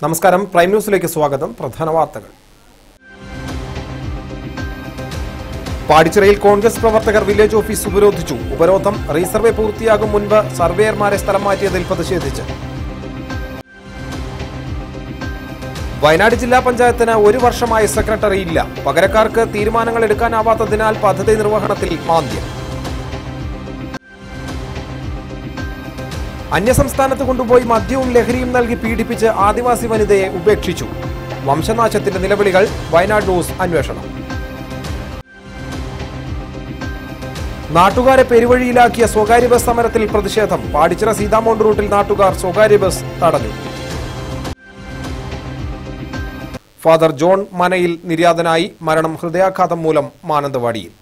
നമസ്കാരം, പ്രൈം ന്യൂസിലേക്ക് സ്വാഗതം. പ്രധാന വാർത്തകൾ. പാടിച്ചിറയിൽ കോൺഗ്രസ് പ്രവർത്തകർ വില്ലേജ് ഓഫീസ് ഉപരോധിച്ചു. ഉപരോധം റീസർവേ പൂർത്തിയാകും മുൻപ് സർവേയർമാരെ സ്ഥലം മാറ്റിയതിൽ പ്രതിഷേധിച്ച്. വയനാട് ജില്ലാ പഞ്ചായത്തിന് 1 വർഷമായി സെക്രട്ടറി ഇല്ല. പകരക്കാർക്ക് തീരുമാനങ്ങൾ എടുക്കാനാവാത്തതിനാൽ പദ്ധതി നിർവഹണത്തിൽ മാന്ദ്യം. അന്യസംസ്ഥാനത്ത് കൊണ്ടുപോയി മദ്യവും ലഹരിയും നൽകി പീഡിപ്പിച്ച് ആദിവാസി വനിതയെ ഉപേക്ഷിച്ചു. വംശനാശത്തിന്റെ നിലവിളികൾ. വയനാട് ന്യൂസ് അന്വേഷണം. നാട്ടുകാരെ പെരുവഴിയിലാക്കിയ സ്വകാര്യ ബസ് സമരത്തിൽ പ്രതിഷേധം. പാടിച്ചിറ സീതാമോണ്ട് റൂട്ടിൽ നാട്ടുകാർ സ്വകാര്യ ബസ് തടഞ്ഞു. ഫാദർ ജോൺ മനയിൽ നിര്യാതനായി. മരണം ഹൃദയാഘാതം മൂലം മാനന്തവാടിയിൽ.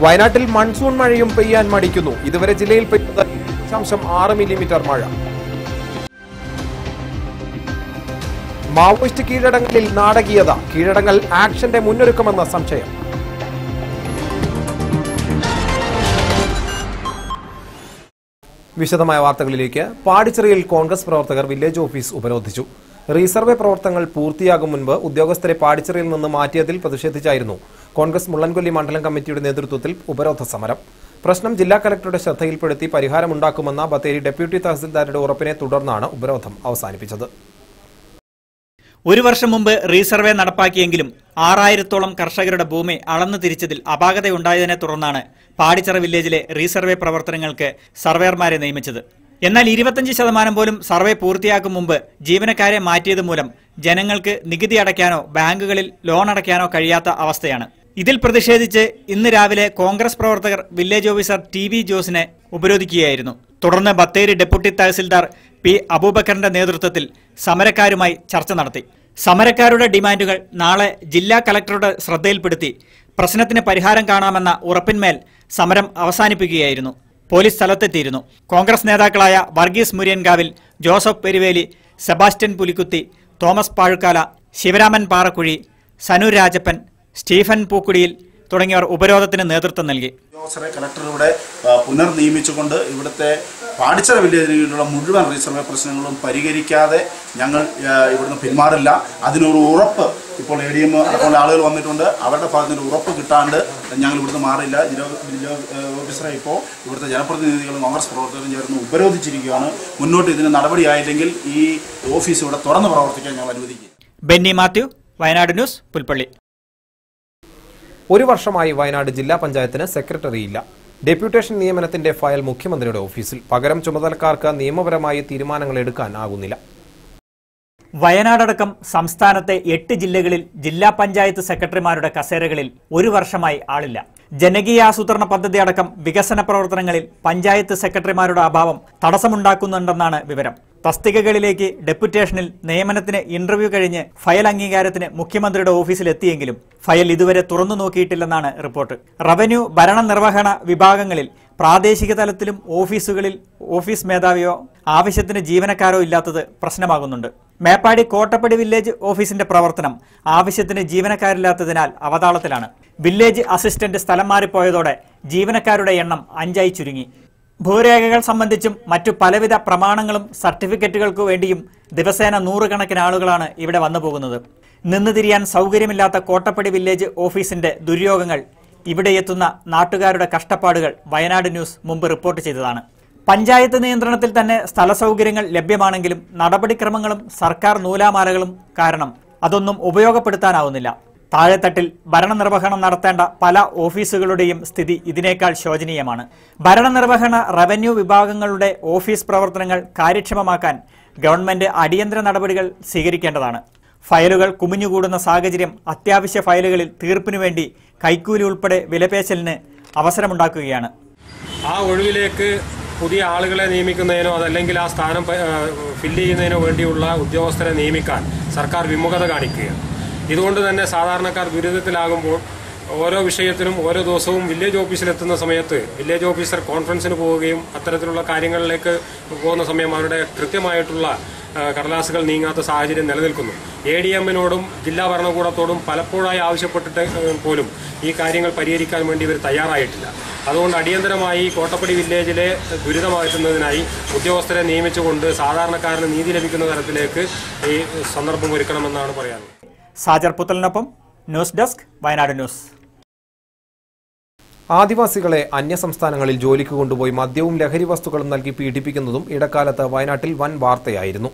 വയനാട്ടിൽ മൺസൂൺ മഴയും പെയ്യാൻ മടിക്കുന്നു. ഇതുവരെ ജില്ലയിൽ പെയ്തത് 6 മില്ലിമീറ്റർ മഴ. മാവോയിസ്റ്റ് കീഴടങ്ങലിൽ നാടകീയത. കീഴടങ്ങൽ ആക്ഷന്റെ മുന്നൊരുക്കമെന്ന സംശയം. വിശദമായ വാർത്തകളിലേക്ക്. പാടിച്ചിറയിൽ കോൺഗ്രസ് പ്രവർത്തകർ വില്ലേജ് ഓഫീസ് ഉപരോധിച്ചു. റീസർവേ പ്രവർത്തനങ്ങൾ പൂർത്തിയാകും മുൻപ് ഉദ്യോഗസ്ഥരെ പാടിച്ചിറയിൽ നിന്ന് മാറ്റിയതിൽ പ്രതിഷേധിച്ചായിരുന്നു കോൺഗ്രസ് മുള്ളൻകൊല്ലി മണ്ഡലം കമ്മിറ്റിയുടെ നേതൃത്വത്തിൽ ഉപരോധ സമരം. പ്രശ്നം ജില്ലാ കലക്ടറുടെ ശ്രദ്ധയിൽപ്പെടുത്തി പരിഹാരമുണ്ടാക്കുമെന്ന ബത്തേരി ഡെപ്യൂട്ടി തഹസിൽദാരുടെ ഉറപ്പിനെ തുടർന്നാണ് ഉപരോധം അവസാനിപ്പിച്ചത്. 1 വർഷം മുമ്പ് റീസർവേ നടപ്പാക്കിയെങ്കിലും 6000-ഓളം കർഷകരുടെ ഭൂമി അളന്നു തിരിച്ചതിൽ അപാകതയുണ്ടായതിനെ തുടർന്നാണ് പാടിച്ചിറ വില്ലേജിലെ റീസർവേ പ്രവർത്തനങ്ങൾക്ക് സർവേയർമാരെ നിയമിച്ചത്. എന്നാൽ 25% പോലും സർവേ പൂർത്തിയാക്കും മുമ്പ് ജീവനക്കാരെ മാറ്റിയത് മൂലം ജനങ്ങൾക്ക് നികുതി അടയ്ക്കാനോ ബാങ്കുകളിൽ ലോൺ അടയ്ക്കാനോ കഴിയാത്ത അവസ്ഥയാണ്. ഇതിൽ പ്രതിഷേധിച്ച് ഇന്ന് രാവിലെ കോൺഗ്രസ് പ്രവർത്തകർ വില്ലേജ് ഓഫീസർ TV ജോസിനെ ഉപരോധിക്കുകയായിരുന്നു. തുടർന്ന് ബത്തേരി ഡെപ്യൂട്ടി തഹസിൽദാർ P അബൂബക്കറിന്റെ നേതൃത്വത്തിൽ സമരക്കാരുമായി ചർച്ച നടത്തി. സമരക്കാരുടെ ഡിമാൻഡുകൾ നാളെ ജില്ലാ കലക്ടറുടെ ശ്രദ്ധയിൽപ്പെടുത്തി പ്രശ്നത്തിന് പരിഹാരം കാണാമെന്ന ഉറപ്പിന്മേൽ സമരം അവസാനിപ്പിക്കുകയായിരുന്നു. പോലീസ് സ്ഥലത്തെത്തിയിരുന്നു. കോൺഗ്രസ് നേതാക്കളായ Varghese Muriyankavil, Joseph Peruveli, Sebastian Pulikkuthi, Thomas Pazhukkala, Sivaraman Parakkuzhi, Sanu Rajappan, Stephen Pookkudiyil തുടങ്ങിയവർ ഉപരോധത്തിന് നേതൃത്വം നൽകി. ഉദ്യോഗസ്ഥരെ കലക്ടറുടെ പുനർനിയമിച്ചുകൊണ്ട് ഇവിടുത്തെ പാടിച്ചിറ വില്ലേജിലുള്ള മുഴുവൻ റീസർവേ പ്രശ്നങ്ങളും പരിഹരിക്കാതെ ഞങ്ങൾ ഇവിടുന്ന് പിന്മാറില്ല. അതിനൊരു ഉറപ്പ് ഇപ്പോൾ ADM അടക്കമുള്ള ആളുകൾ വന്നിട്ടുണ്ട്. അവരുടെ ഭാഗത്തിന് ഉറപ്പ് കിട്ടാണ്ട് ഞങ്ങൾ ഇവിടുന്ന് മാറില്ല. ജില്ലാ ഓഫീസറെ ഇപ്പോൾ ഇവിടുത്തെ ജനപ്രതിനിധികളും കോൺഗ്രസ് പ്രവർത്തകരും ചേർന്ന് ഉപരോധിച്ചിരിക്കുകയാണ്. മുന്നോട്ട് ഇതിന് നടപടിയായില്ലെങ്കിൽ ഈ ഓഫീസ് ഇവിടെ തുറന്ന് പ്രവർത്തിക്കാൻ ഞങ്ങൾ അനുവദിക്കും. ബെന്നി മാത്യു, വയനാട് ന്യൂസ്, പുൽപ്പള്ളി. 1 വർഷമായി വയനാട് ജില്ലാ പഞ്ചായത്തിന് സെക്രട്ടറിയില്ല. ഡെപ്യൂട്ടേഷൻ നിയമനത്തിന്റെ ഫയൽ മുഖ്യമന്ത്രിയുടെ ഓഫീസിൽ. പകരം ചുമതലക്കാർക്ക് നിയമപരമായി തീരുമാനങ്ങൾ എടുക്കാനാകുന്നില്ല. വയനാടടക്കം സംസ്ഥാനത്തെ 8 ജില്ലകളിൽ ജില്ലാ പഞ്ചായത്ത് സെക്രട്ടറിമാരുടെ കസേരകളിൽ 1 വർഷമായി ആളില്ല. ജനകീയാസൂത്രണ പദ്ധതി അടക്കം വികസന പ്രവർത്തനങ്ങളിൽ പഞ്ചായത്ത് സെക്രട്ടറിമാരുടെ അഭാവം തടസ്സമുണ്ടാക്കുന്നുണ്ടെന്നാണ് വിവരം. തസ്തികകളിലേക്ക് ഡെപ്യൂട്ടേഷനിൽ നിയമനത്തിന് ഇന്റർവ്യൂ കഴിഞ്ഞ് ഫയൽ അംഗീകാരത്തിന് മുഖ്യമന്ത്രിയുടെ ഓഫീസിലെത്തിയെങ്കിലും ഫയൽ ഇതുവരെ തുറന്നു നോക്കിയിട്ടില്ലെന്നാണ് റിപ്പോർട്ട്. റവന്യൂ ഭരണനിർവഹണ വിഭാഗങ്ങളിൽ പ്രാദേശിക തലത്തിലും ഓഫീസുകളിൽ ഓഫീസ് മേധാവിയോ ആവശ്യത്തിന് ജീവനക്കാരോ ഇല്ലാത്തത് പ്രശ്നമാകുന്നുണ്ട്. മേപ്പാടി കോട്ടപ്പടി വില്ലേജ് ഓഫീസിന്റെ പ്രവർത്തനം ആവശ്യത്തിന് ജീവനക്കാരില്ലാത്തതിനാൽ അവതാളത്തിലാണ്. വില്ലേജ് അസിസ്റ്റന്റ് സ്ഥലം മാറിപ്പോയതോടെ ജീവനക്കാരുടെ എണ്ണം 5ആയി ചുരുങ്ങി. ഭൂരേഖകൾ സംബന്ധിച്ചും മറ്റു പലവിധ പ്രമാണങ്ങളും സർട്ടിഫിക്കറ്റുകൾക്കു വേണ്ടിയും ദിവസേന 100 കണക്കിന് ആളുകളാണ് ഇവിടെ വന്നു പോകുന്നത്. നിന്ന് തിരിയാൻ സൗകര്യമില്ലാത്ത കോട്ടപ്പടി വില്ലേജ് ഓഫീസിന്റെ ദുര്യോഗങ്ങൾ, ഇവിടെ എത്തുന്ന നാട്ടുകാരുടെ കഷ്ടപ്പാടുകൾ വയനാട് ന്യൂസ് മുമ്പ് റിപ്പോർട്ട് ചെയ്തതാണ്. പഞ്ചായത്ത് നിയന്ത്രണത്തിൽ തന്നെ സ്ഥല സൗകര്യങ്ങൾ ലഭ്യമാണെങ്കിലും നടപടിക്രമങ്ങളും സർക്കാർ നൂലാമാലകളും കാരണം അതൊന്നും ഉപയോഗപ്പെടുത്താനാവുന്നില്ല. താഴെത്തട്ടിൽ ഭരണനിർവഹണം നടത്തേണ്ട പല ഓഫീസുകളുടെയും സ്ഥിതി ഇതിനേക്കാൾ ശോചനീയമാണ്. ഭരണനിർവഹണ റവന്യൂ വിഭാഗങ്ങളുടെ ഓഫീസ് പ്രവർത്തനങ്ങൾ കാര്യക്ഷമമാക്കാൻ ഗവൺമെന്റ് അടിയന്തര നടപടികൾ സ്വീകരിക്കേണ്ടതാണ്. ഫയലുകൾ കുമിഞ്ഞുകൂടുന്ന സാഹചര്യം അത്യാവശ്യ ഫയലുകളിൽ തീർപ്പിനു വേണ്ടി കൈക്കൂലി ഉൾപ്പെടെ വിലപേശലിന് അവസരമുണ്ടാക്കുകയാണ്. ആ ഒഴിവിലേക്ക് പുതിയ ആളുകളെ നിയമിക്കുന്നതിനോ അതല്ലെങ്കിൽ ആ സ്ഥാനം ഫില്ല് ചെയ്യുന്നതിനോ വേണ്ടിയുള്ള ഉദ്യോഗസ്ഥരെ നിയമിക്കാൻ സർക്കാർ വിമുഖത കാണിക്കുകയാണ്. ഇതുകൊണ്ട് തന്നെ സാധാരണക്കാർ ദുരിതത്തിലാകുമ്പോൾ ഓരോ വിഷയത്തിനും ഓരോ ദിവസവും വില്ലേജ് ഓഫീസിലെത്തുന്ന സമയത്ത് വില്ലേജ് ഓഫീസർ കോൺഫറൻസിന് പോവുകയും അത്തരത്തിലുള്ള കാര്യങ്ങളിലേക്ക് പോകുന്ന സമയം അവരുടെ കൃത്യമായിട്ടുള്ള കടലാസുകൾ നീങ്ങാത്ത സാഹചര്യം നിലനിൽക്കുന്നു. ADM-നോടും ജില്ലാ ഭരണകൂടത്തോടും പലപ്പോഴായി ആവശ്യപ്പെട്ടിട്ട് പോലും ഈ കാര്യങ്ങൾ പരിഹരിക്കാൻ വേണ്ടി ഇവർ തയ്യാറായിട്ടില്ല. അതുകൊണ്ട് അടിയന്തരമായി കോട്ടപ്പടി വില്ലേജിലെ ദുരിതമാറ്റുന്നതിനായി ഉദ്യോഗസ്ഥരെ നിയമിച്ചുകൊണ്ട് സാധാരണക്കാരന് നീതി ലഭിക്കുന്ന തരത്തിലേക്ക് ഈ സന്ദർഭം ഒരുക്കണമെന്നാണ് പറയാനുള്ളത്. സാജർ പുത്തലിനൊപ്പം ന്യൂസ് ഡെസ്ക് വയനാട് ന്യൂസ്. ആദിവാസികളെ അന്യസംസ്ഥാനങ്ങളിൽ ജോലിക്ക് കൊണ്ടുപോയി മദ്യവും ലഹരി വസ്തുക്കളും നൽകി പീഡിപ്പിക്കുന്നതും ഇടക്കാലത്ത് വയനാട്ടിൽ വൻ വാർത്തയായിരുന്നു.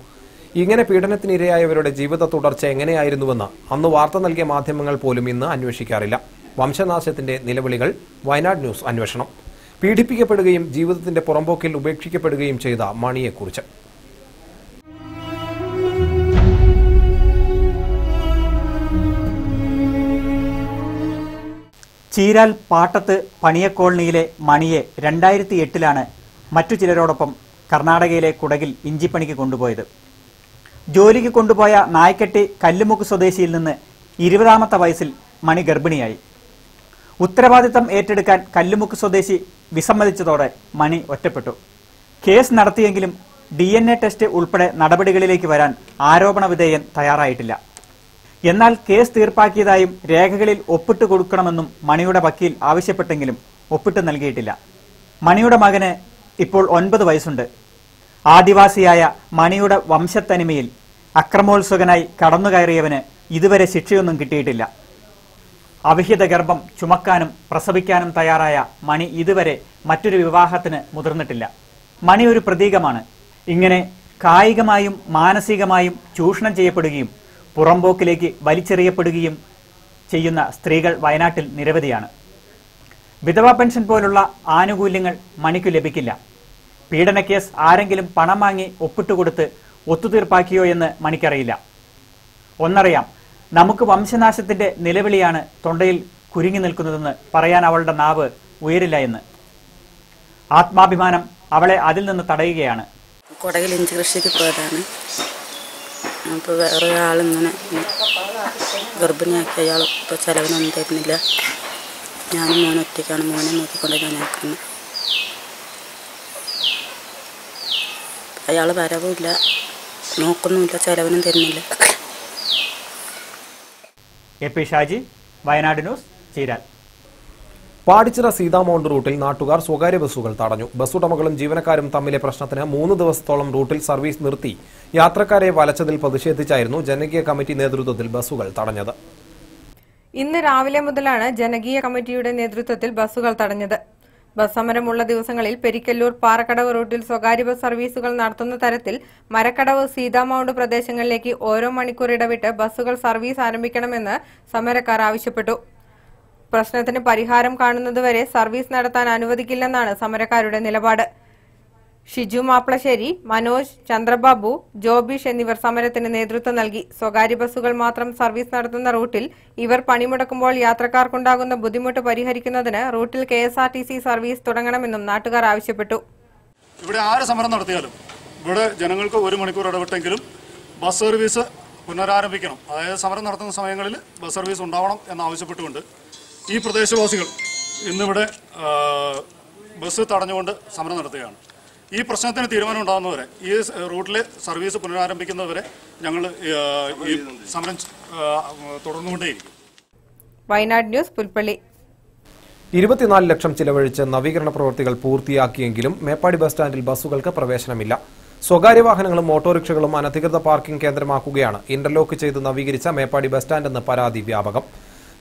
ഇങ്ങനെ പീഡനത്തിനിരയായവരുടെ ജീവിത തുടർച്ച എങ്ങനെയായിരുന്നുവെന്ന് അന്ന് വാർത്ത നൽകിയ മാധ്യമങ്ങൾ പോലും ഇന്ന് അന്വേഷിക്കാറില്ല. വംശനാശത്തിന്റെ നിലവിളികൾ വയനാട് ന്യൂസ് അന്വേഷണം. പീഡിപ്പിക്കപ്പെടുകയും ജീവിതത്തിന്റെ പുറമ്പോക്കിൽ ഉപേക്ഷിക്കപ്പെടുകയും ചെയ്ത മണിയെക്കുറിച്ച്. ചീരാൽ പാട്ടത്ത് പണിയ കോളനിയിലെ മണിയെ 2008 മറ്റു ചിലരോടൊപ്പം കർണാടകയിലെ കുടകിൽ ഇഞ്ചിപ്പണിക്ക് കൊണ്ടുപോയത്. ജോലിക്ക് കൊണ്ടുപോയ നായ്ക്കട്ടി കല്ലുമുക്ക് സ്വദേശിയിൽ നിന്ന് 20ാമത്തെ വയസ്സിൽ മണി ഗർഭിണിയായി. ഉത്തരവാദിത്തം ഏറ്റെടുക്കാൻ കല്ലുമുക്ക് സ്വദേശി വിസമ്മതിച്ചതോടെ മണി ഒറ്റപ്പെട്ടു. കേസ് നടത്തിയെങ്കിലും DNA ടെസ്റ്റ് ഉൾപ്പെടെ നടപടികളിലേക്ക് വരാൻ ആരോപണ വിധേയൻ തയ്യാറായിട്ടില്ല. എന്നാൽ കേസ് തീർപ്പാക്കിയതായും രേഖകളിൽ ഒപ്പിട്ട് കൊടുക്കണമെന്നും മണിയുടെ വക്കീൽ ആവശ്യപ്പെട്ടെങ്കിലും ഒപ്പിട്ട് നൽകിയിട്ടില്ല. മണിയുടെ മകന് ഇപ്പോൾ 9 വയസ്സുണ്ട്. ആദിവാസിയായ മണിയുടെ വംശത്തനിമയിൽ അക്രമോത്സുകനായി കടന്നുകയറിയവന് ഇതുവരെ ശിക്ഷയൊന്നും കിട്ടിയിട്ടില്ല. അവിഹിത ഗർഭം ചുമക്കാനും പ്രസവിക്കാനും തയ്യാറായ മണി ഇതുവരെ മറ്റൊരു വിവാഹത്തിന് മുതിർന്നിട്ടില്ല. മണി ഒരു പ്രതീകമാണ്. ഇങ്ങനെ കായികമായും മാനസികമായും ചൂഷണം ചെയ്യപ്പെടുകയും പുറമ്പോക്കിലേക്ക് വലിച്ചെറിയപ്പെടുകയും ചെയ്യുന്ന സ്ത്രീകൾ വയനാട്ടിൽ നിരവധിയാണ്. വിധവാ പെൻഷൻ പോലുള്ള ആനുകൂല്യങ്ങൾ മണിക്കു ലഭിക്കില്ല. പീഡനക്കേസ് ആരെങ്കിലും പണം വാങ്ങി ഒപ്പിട്ടുകൊടുത്ത് ഒത്തുതീർപ്പാക്കിയോ എന്ന് മണിക്കറിയില്ല. ഒന്നറിയാം, നമുക്ക് വംശനാശത്തിന്റെ നിലവിളിയാണ് തൊണ്ടയിൽ കുരുങ്ങി നിൽക്കുന്നതെന്ന് പറയാൻ അവളുടെ നാവ് ഉയരില്ല എന്ന്. ആത്മാഭിമാനം അവളെ അതിൽ നിന്ന് തടയുകയാണ്. കുടകിൽ ഇഞ്ചി കൃഷിക്ക് പോയതാണ്. അപ്പോൾ വേറൊരാളിങ്ങനെ ഗർഭിണിയാക്കി അയാൾ ഇപ്പോൾ ചിലവിനൊന്നും തരുന്നില്ല. ഞാനും മോനെ ഒറ്റയ്ക്കാണ്. മോനെ നോക്കിക്കൊണ്ട് ഞാൻ നിൽക്കുന്നത്. അയാൾ വരവുമില്ല, നോക്കുന്നുമില്ല, ചിലവിനും തരുന്നില്ല. എ.പി. ഷാജി, വയനാട് ന്യൂസ്, ചീരാൽ. പാടിച്ചിറ സീതാമൗണ്ട് റൂട്ടിൽ നാട്ടുകാർ സ്വകാര്യ ബസ്സുകൾ തടഞ്ഞു. ബസ്സുടമകളും ജീവനക്കാരും തമ്മിലെ പ്രശ്നത്തിന് 3 ദിവസത്തോളം റൂട്ടിൽ സർവീസ് നിർത്തി യാത്രക്കാരെ വലച്ചതിൽ പ്രതിഷേധിച്ചായിരുന്നു ജനകീയ കമ്മിറ്റി നേതൃത്വത്തിൽ ബസ്സുകൾ തടഞ്ഞത്. ഇന്ന് രാവിലെ മുതലാണ് ജനകീയ കമ്മിറ്റിയുടെ നേതൃത്വത്തിൽ ബസ്സുകൾ തടഞ്ഞത്. ബസ് സമരമുള്ള ദിവസങ്ങളിൽ പെരിക്കല്ലൂർ പാറക്കടവ് റൂട്ടിൽ സ്വകാര്യ ബസ് സർവീസുകൾ നടത്തുന്ന തരത്തിൽ മരക്കടവ് സീതാമൗണ്ട് പ്രദേശങ്ങളിലേക്ക് ഓരോ മണിക്കൂർ ഇടവിട്ട് ബസ്സുകൾ സർവീസ് ആരംഭിക്കണമെന്ന് സമരക്കാർ ആവശ്യപ്പെട്ടു. പ്രശ്നത്തിന് പരിഹാരം കാണുന്നതുവരെ സർവീസ് നടത്താൻ അനുവദിക്കില്ലെന്നാണ് സമരക്കാരുടെ നിലപാട്. ഷിജു മാപ്ലശ്ശേരി, മനോജ്, ചന്ദ്രബാബു, ജോബീഷ് എന്നിവർ സമരത്തിന് നേതൃത്വം നൽകി. സ്വകാര്യ ബസ്സുകൾ മാത്രം സർവീസ് നടത്തുന്ന റൂട്ടിൽ ഇവർ പണിമുടക്കുമ്പോൾ യാത്രക്കാർക്കുണ്ടാകുന്ന ബുദ്ധിമുട്ട് പരിഹരിക്കുന്നതിന് റൂട്ടിൽ KSRTC സർവീസ് തുടങ്ങണമെന്നും നാട്ടുകാർ ആവശ്യപ്പെട്ടു. ഇവിടെ ആര് സമരം നടത്തിയാലും ഇവിടെ ജനങ്ങൾക്ക് 1 മണിക്കൂർ ഇടവിട്ടെങ്കിലും ബസ് സർവീസ് പുനരാരംഭിക്കണം. അതായത് സമരം നടത്തുന്ന സമയങ്ങളിൽ ബസ് സർവീസ് ഉണ്ടാവണം എന്നാവശ്യപ്പെട്ടുകൊണ്ട് ഈ പ്രദേശവാസികൾ ഇന്നിവിടെ ബസ് തടഞ്ഞുകൊണ്ട് സമരം നടത്തുകയാണ്. ഈ പ്രശ്നത്തിന് തീരുമാനം ഉണ്ടാകുന്നവരെ, ഈ റൂട്ടിലെ സർവീസ് പുനരാരംഭിക്കുന്നവരെ ഞങ്ങൾ ഈ സമരം തുടർന്നുകൊണ്ടേയിരിക്കും. വയനാട് ന്യൂസ്, പുൽപ്പള്ളി. 24 ലക്ഷം ചിലവഴിച്ച് നവീകരണ പ്രവൃത്തികൾ പൂർത്തിയാക്കിയെങ്കിലും മേപ്പാടി ബസ് സ്റ്റാൻഡിൽ ബസ്സുകൾക്ക് പ്രവേശനമില്ല. സ്വകാര്യ വാഹനങ്ങളും ഓട്ടോറിക്ഷകളും അനധികൃത പാർക്കിംഗ് കേന്ദ്രമാക്കുകയാണ് ഇന്റർലോക്ക് ചെയ്ത് നവീകരിച്ച മേപ്പാടി ബസ് സ്റ്റാൻഡെന്ന് പരാതി വ്യാപകം.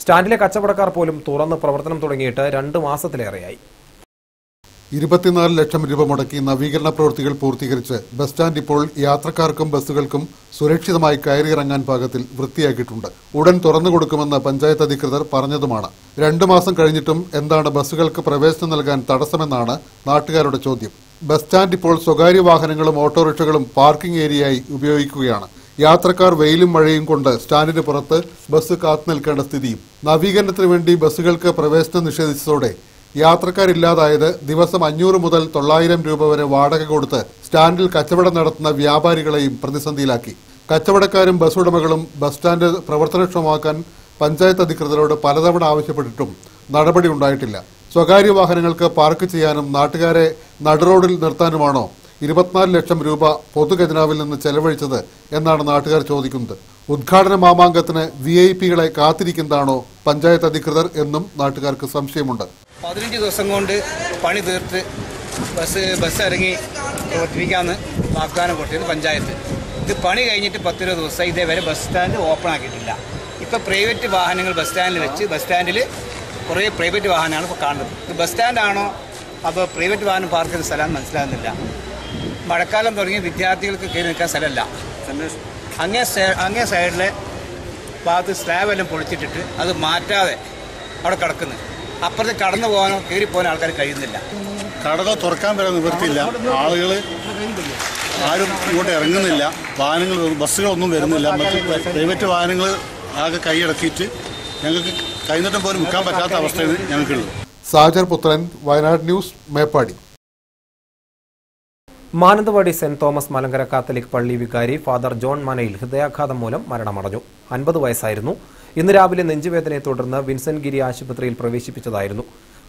സ്റ്റാൻഡിലെ കച്ചവടക്കാർ പോലും തുറന്ന് പ്രവർത്തനം തുടങ്ങിയിട്ട് 2 മാസത്തിലേറെയായി. 24 ലക്ഷം രൂപ മുടക്കി നവീകരണ പ്രവൃത്തികൾ പൂർത്തീകരിച്ച് ബസ് സ്റ്റാൻഡ് ഇപ്പോൾ യാത്രക്കാർക്കും ബസ്സുകൾക്കും സുരക്ഷിതമായി കയറിയിറങ്ങാൻ പാകത്തിൽ വൃത്തിയാക്കിയിട്ടുണ്ട്. ഉടൻ തുറന്നു കൊടുക്കുമെന്ന് പഞ്ചായത്ത് അധികൃതർ പറഞ്ഞതുമാണ്. 2 മാസം കഴിഞ്ഞിട്ടും എന്താണ് ബസ്സുകൾക്ക് പ്രവേശനം നൽകാൻ തടസ്സമെന്നാണ് നാട്ടുകാരുടെ ചോദ്യം. ബസ് സ്റ്റാൻഡ് ഇപ്പോൾ സ്വകാര്യ വാഹനങ്ങളും ഓട്ടോറിക്ഷകളും പാർക്കിംഗ് ഏരിയയായി ഉപയോഗിക്കുകയാണ്. യാത്രക്കാർ വെയിലും മഴയും കൊണ്ട് സ്റ്റാൻഡിന് പുറത്ത് ബസ് കാത്തു നിൽക്കേണ്ട സ്ഥിതിയും. നവീകരണത്തിന് വേണ്ടി ബസ്സുകൾക്ക് പ്രവേശനം നിഷേധിച്ചതോടെ യാത്രക്കാരില്ലാതായത് ദിവസം 500 മുതൽ 900 രൂപ വരെ വാടക കൊടുത്ത് സ്റ്റാൻഡിൽ കച്ചവടം നടത്തുന്ന വ്യാപാരികളെയും പ്രതിസന്ധിയിലാക്കി. കച്ചവടക്കാരും ബസ് ഉടമകളും ബസ് സ്റ്റാൻഡ് പ്രവർത്തനക്ഷമമാക്കാൻ പഞ്ചായത്ത് അധികൃതരോട് പലതവണ ആവശ്യപ്പെട്ടിട്ടും നടപടി ഉണ്ടായിട്ടില്ല. സ്വകാര്യ വാഹനങ്ങൾക്ക് പാർക്ക് ചെയ്യാനും നാട്ടുകാരെ നടുറോഡിൽ നിർത്താനുമാണോ 24 ലക്ഷം രൂപ പൊതുഖജനാവിൽ നിന്ന് ചെലവഴിച്ചത് എന്നാണ് നാട്ടുകാർ ചോദിക്കുന്നത്. ഉദ്ഘാടന മാമാങ്കത്തിന് VIP കളെ കാത്തിരിക്കുന്നതാണോ പഞ്ചായത്ത് അധികൃതർ എന്നും നാട്ടുകാർക്ക് സംശയമുണ്ട്. 15 ദിവസം കൊണ്ട് പണി തീർത്ത് ബസ് ഇറങ്ങി പ്രവർത്തിപ്പിക്കാമെന്ന് വാഗ്ദാനം കൊടുത്തിരുന്നു പഞ്ചായത്ത്. ഇത് പണി കഴിഞ്ഞിട്ട് 10-20 ദിവസം ഇതേവരെ ബസ് സ്റ്റാൻഡ് ഓപ്പൺ ആക്കിയിട്ടില്ല. ഇപ്പോൾ പ്രൈവറ്റ് വാഹനങ്ങൾ ബസ് സ്റ്റാൻഡിൽ വെച്ച് ബസ് സ്റ്റാൻഡിൽ കുറേ പ്രൈവറ്റ് വാഹനമാണ് ഇപ്പോൾ കാണുന്നത്. ഇത് ബസ് സ്റ്റാൻഡാണോ അപ്പോൾ പ്രൈവറ്റ് വാഹനം പാർക്ക് ചെയ്യുന്ന സ്ഥലം മനസ്സിലാകുന്നില്ല. മഴക്കാലം തുടങ്ങി വിദ്യാർത്ഥികൾക്ക് കയറി നിൽക്കാൻ സ്ഥലമല്ല. അങ്ങേ സൈഡിലെ ഭാഗത്ത് സ്ലാബെല്ലാം പൊളിച്ചിട്ടിട്ട് അത് മാറ്റാതെ അവിടെ കിടക്കുന്നു. അപ്പുറത്ത് കടന്നു പോകാനോ കയറി പോകാനോ ആൾക്കാർ കഴിയുന്നില്ല. കടകൾ തുറക്കാൻ വരെ നിവൃത്തിയില്ല. ആളുകൾ ആരും ഇങ്ങോട്ട് ഇറങ്ങുന്നില്ല. വാഹനങ്ങൾ ബസ്സുകളൊന്നും വരുന്നില്ല. മറ്റ് പ്രൈവറ്റ് വാഹനങ്ങൾ ആകെ കൈയടക്കിയിട്ട് ഞങ്ങൾക്ക് കൈനീട്ടം പോലും നിൽക്കാൻ പറ്റാത്ത അവസ്ഥയാണ് ഞങ്ങൾക്കുള്ളത്. സാജർ പുത്രൻ, Wayanad news, Meppadi. Mananthavady saint Thomas Malankara Catholic പള്ളി വികാരി ഫാദർ ജോൺ മനയിൽ ഹൃദയാഘാതം മൂലം മരണമടഞ്ഞു. 50 വയസ്സായിരുന്നു. ഇന്ന് രാവിലെ നെഞ്ചുവേദനയെ തുടർന്ന് വിൻസെന്റ് ഗിരി ആശുപത്രിയിൽ പ്രവേശിപ്പിച്ചതായിരുന്നു.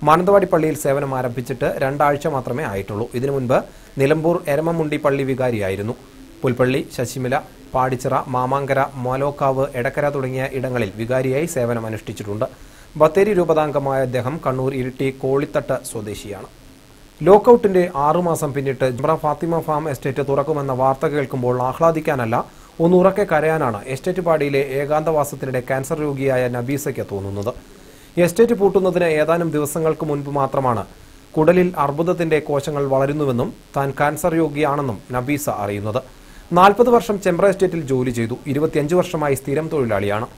മാനന്തവാടി പള്ളിയിൽ സേവനം ആരംഭിച്ചിട്ട് 2 ആഴ്ച മാത്രമേ ആയിട്ടുള്ളൂ. ഇതിനു മുൻപ് നിലമ്പൂർ എരമമുണ്ടി പള്ളി വികാരിയായിരുന്നു. പുൽപ്പള്ളി, ശശിമല, പാടിച്ചിറ, മാമാങ്കര, മോലോക്കാവ്, എടക്കര തുടങ്ങിയ ഇടങ്ങളിൽ വികാരിയായി സേവനമനുഷ്ഠിച്ചിട്ടുണ്ട്. ബത്തേരി രൂപതാംഗമായ അദ്ദേഹം കണ്ണൂർ ഇരിട്ടി കോളിത്തട്ട് സ്വദേശിയാണ്. ലോക്കൌട്ടിന്റെ 6 മാസം പിന്നിട്ട് ജംറ ഫാത്തിമ ഫാം എസ്റ്റേറ്റ് തുറക്കുമെന്ന വാർത്ത കേൾക്കുമ്പോൾ ആഹ്ലാദിക്കാനല്ല, ഒന്നുറക്കെ കരയാനാണ് എസ്റ്റേറ്റ് പാടിയിലെ ഏകാന്തവാസത്തിനിടെ ക്യാൻസർ രോഗിയായ നബീസയ്ക്ക് തോന്നുന്നത്. എസ്റ്റേറ്റ് പൂട്ടുന്നതിന് ഏതാനും ദിവസങ്ങൾക്ക് മുൻപ് മാത്രമാണ് കുടലിൽ അർബുദത്തിന്റെ കോശങ്ങൾ വളരുന്നുവെന്നും താൻ ക്യാൻസർ രോഗിയാണെന്നും നബീസ അറിയുന്നത്. 40 വർഷം ചെമ്പ്ര എസ്റ്റേറ്റിൽ ജോലി ചെയ്തു. 25 വർഷമായി സ്ഥിരം തൊഴിലാളിയാണ്.